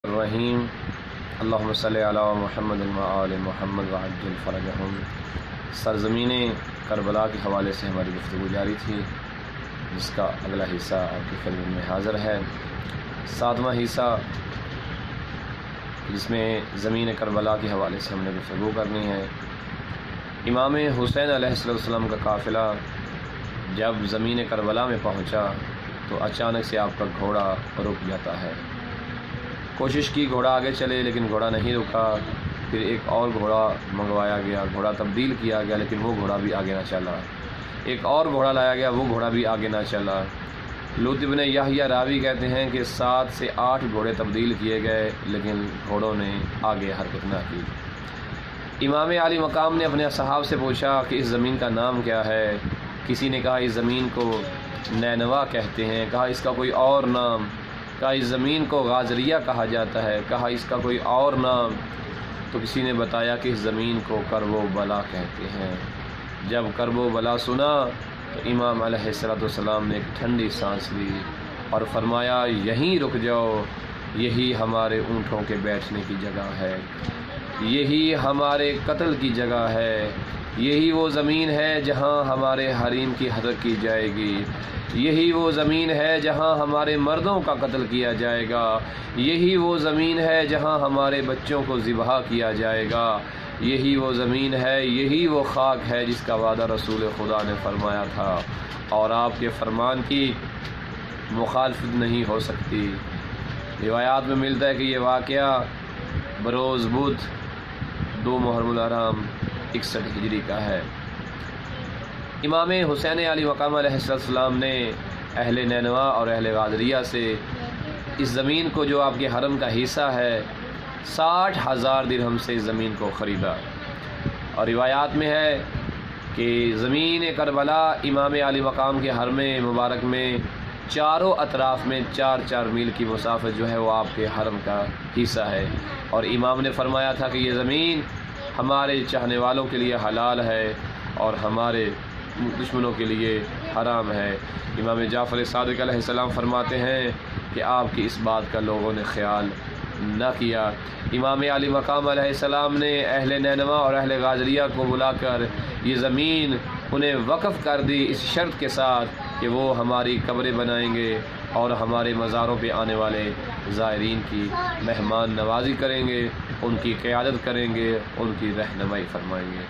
الرحیم اللہم صلی علی محمد و آل محمد وعجل فرجہم۔ سرزمین کربلا کے حوالے سے ہماری گفتگو جاری تھی، جس کا اگلا حصہ آپ کی خدمت میں حاضر ہے، 7واں حصہ، جس میں زمین کربلا کے حوالے سے ہم نے گفتگو کرنی ہے۔ امام حسین علیہ السلام کا قافلہ جب زمین کربلا میں پہنچا تو اچانک سے آپ کا گھوڑا رک جاتا ہے۔ کوشش کی گھوڑا آگے چلے لیکن گھوڑا نہیں رکا، پھر ایک اور گھوڑا منگوایا گیا، گھوڑا تبدیل کیا گیا لیکن وہ گھوڑا بھی آگے نہ چلا، ایک اور گھوڑا لایا گیا، وہ گھوڑا بھی آگے نہ چلا۔ لوط بن یحییٰ راوی کہتے ہیں کہ 7 سے 8 گھوڑے تبدیل کیے گئے لیکن گھوڑوں نے آگے حرکت نہ کی۔ امام عالی مقام نے اپنے اصحاب سے پوچھا کہ اس زمین کا نام کیا ہے؟ کسی نے کہا اس زمین کو نینوا کہتے ہیں، کہا اس کا کوئی اور نام، کہا اس زمین کو غازریہ کہا جاتا ہے، کہا اس کا کوئی اور نام، تو کسی نے بتایا کہ اس زمین کو کرب و بلا کہتے ہیں۔ جب کرب و بلا سنا تو امام علیہ السلام نے ایک ٹھنڈی سانس لی اور فرمایا یہیں رک جاؤ، یہی ہمارے اونٹوں کے بیٹھنے کی جگہ ہے، یہی ہمارے قتل کی جگہ ہے، یہی وہ زمین ہے جہاں ہمارے حریم کی حرکت کی جائے گی، یہی وہ زمین ہے جہاں ہمارے مردوں کا قتل کیا جائے گا، یہی وہ زمین ہے جہاں ہمارے بچوں کو ذبح کیا جائے گا، یہی وہ زمین ہے، یہی وہ خاک ہے جس کا وعدہ رسول خدا نے فرمایا تھا اور آپ کے فرمان کی مخالفت نہیں ہو سکتی۔ روایات میں ملتا ہے کہ یہ واقعہ بروز بدھ 2 محرم الحرام 61 ہجری کا ہے۔ امام حسین علی مقام علیہ السلام نے اہل نینوا اور اہل غازریہ سے اس زمین کو جو آپ کے حرم کا حصہ ہے 60,000 درہم سے اس زمین کو خریدا، اور روایات میں ہے کہ زمین کربلا امام علی مقام کے حرم مبارک میں چاروں اطراف میں 4 میل کی مسافت جو ہے وہ آپ کے حرم کا حصہ ہے، اور امام نے فرمایا تھا کہ یہ زمین ہمارے چاہنے والوں کے لیے حلال ہے اور ہمارے دشمنوں کے لیے حرام ہے۔ امام جعفر صادق علیہ السلام فرماتے ہیں کہ آپ کی اس بات کا لوگوں نے خیال نہ کیا۔ امام علی مقام علیہ السلام نے اہل نینوا اور اہل غازریہ کو بلا کر یہ زمین انہیں وقف کر دی اس شرط کے ساتھ کہ وہ ہماری قبریں بنائیں گے اور ہمارے مزاروں پہ آنے والے زائرین کی مہمان نوازی کریں گے، ان کی قیادت کریں گے، ان کی رہنمائی فرمائیں گے۔